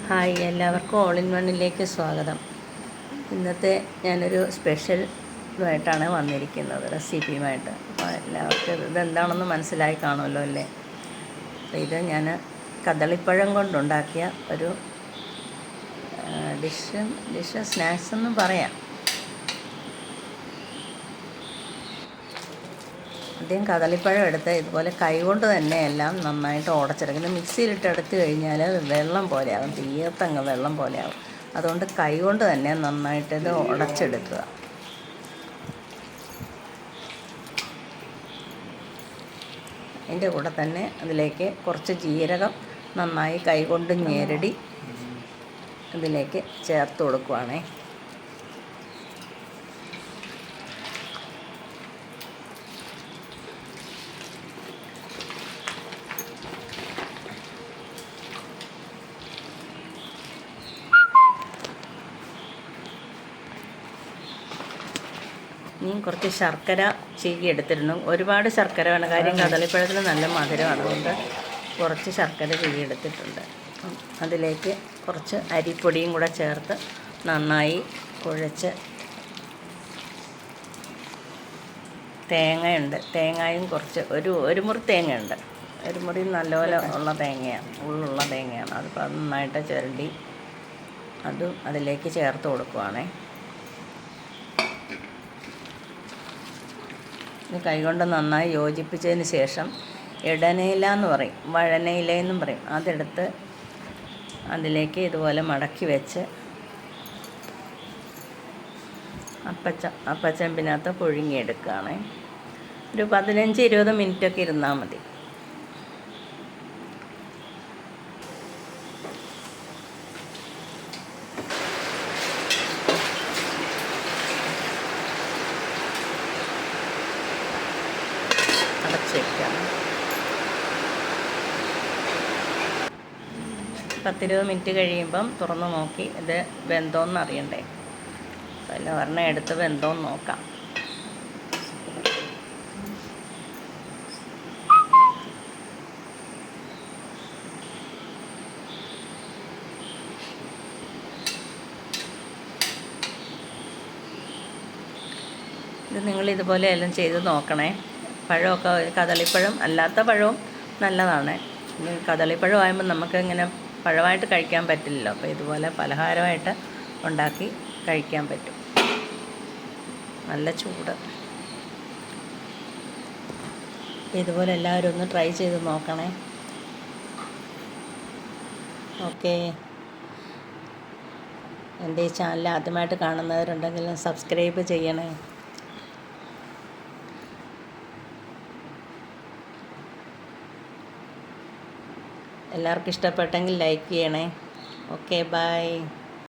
Hi, എല്ലാവർക്കും all in വണ്ണിലേക്ക് സ്വാഗതം. ഇന്നത്തെ ഞാനൊരു സ്പെഷ്യൽ ഇതായിട്ടാണ് വന്നിരിക്കുന്നത്, റെസിപ്പിയുമായിട്ട്. അപ്പോൾ എല്ലാവർക്കും ഇതെന്താണെന്ന് മനസ്സിലായി കാണുമല്ലോ അല്ലേ? അപ്പോൾ ഇത് ഞാൻ കദളിപ്പഴം കൊണ്ടുണ്ടാക്കിയ ഒരു ഡിഷ് സ്നാക്സ് എന്നും പറയാം. ആദ്യം കദളിപ്പഴം എടുത്ത് ഇതുപോലെ കൈകൊണ്ട് തന്നെ എല്ലാം നന്നായിട്ട് ഉടച്ചെടുക്കുന്നത്. മിക്സിയിലിട്ട് എടുത്ത് കഴിഞ്ഞാൽ വെള്ളം പോലെയാകും, തീർത്തങ്ങ് വെള്ളം പോലെയാകും. അതുകൊണ്ട് കൈകൊണ്ട് തന്നെ നന്നായിട്ടിത് ഉടച്ചെടുക്കുക. അതിൻ്റെ കൂടെ തന്നെ അതിലേക്ക് കുറച്ച് ജീരകം നന്നായി കൈകൊണ്ട് ഞെരടി ഇതിലേക്ക് ചേർത്ത് കൊടുക്കുവാണേ. ഇനി കുറച്ച് ശർക്കര ചീകി എടുത്തിരുന്നു. ഒരുപാട് ശർക്കര വേണം, കാര്യം കദളിപ്പഴത്തിന് നല്ല മധുരമാണ്. അതുകൊണ്ട് കുറച്ച് ശർക്കര ചീകി എടുത്തിട്ടുണ്ട്. അതിലേക്ക് കുറച്ച് അരിപ്പൊടിയും കൂടെ ചേർത്ത് നന്നായി കുഴച്ച്, തേങ്ങയും കുറച്ച് ഒരു മുറി തേങ്ങയുണ്ട്. ഒരു മുറി നല്ലപോലെ ഉള്ള തേങ്ങയാണ്, ഉള്ളുള്ള തേങ്ങയാണ്. അതിപ്പോൾ അത് നന്നായിട്ട് ചിരണ്ടി അതും അതിലേക്ക് ചേർത്ത് കൊടുക്കുവാണേ. കൈകൊണ്ട് നന്നായി യോജിപ്പിച്ചതിന് ശേഷം ഇടനയില എന്ന് പറയും, വഴനയില എന്നും പറയും, അതെടുത്ത് അതിലേക്ക് ഇതുപോലെ മടക്കി വെച്ച് അപ്പച്ചമ്പിനകത്ത് പുഴുങ്ങിയെടുക്കുകയാണ്. ഒരു 15-20 മിനിറ്റൊക്കെ ഇരുന്നാൽ മതി. അടച്ച് വയ്ക്കാം. 10-20 മിനിറ്റ് കഴിയുമ്പം തുറന്ന് നോക്കി ഇത് വെന്തോന്ന് അറിയണ്ടേ. അപ്പോൾ ഒരെണ്ണം എടുത്ത് വെന്തോന്ന് നോക്കാം. ഇത് നിങ്ങളിതുപോലെ എല്ലാം ചെയ്ത് നോക്കണേ. പഴമൊക്കെ, കദളിപ്പഴം അല്ലാത്ത പഴവും നല്ലതാണ്. കദളിപ്പഴം ആകുമ്പോൾ നമുക്ക് ഇങ്ങനെ പഴമായിട്ട് കഴിക്കാൻ പറ്റില്ലല്ലോ. അപ്പോൾ ഇതുപോലെ പലഹാരമായിട്ട് ഉണ്ടാക്കി കഴിക്കാൻ പറ്റും. നല്ല ചൂട്. ഇതുപോലെ എല്ലാവരും ഒന്ന് ട്രൈ ചെയ്ത് നോക്കണേ. ഓക്കെ, എൻ്റെ ഈ ചാനൽ ആദ്യമായിട്ട് കാണുന്നവരുണ്ടെങ്കിൽ സബ്സ്ക്രൈബ് ചെയ്യണേ. എല്ലാവർക്കും ഇഷ്ടപ്പെട്ടെങ്കിൽ ലൈക്ക് ചെയ്യണേ. Okay, by.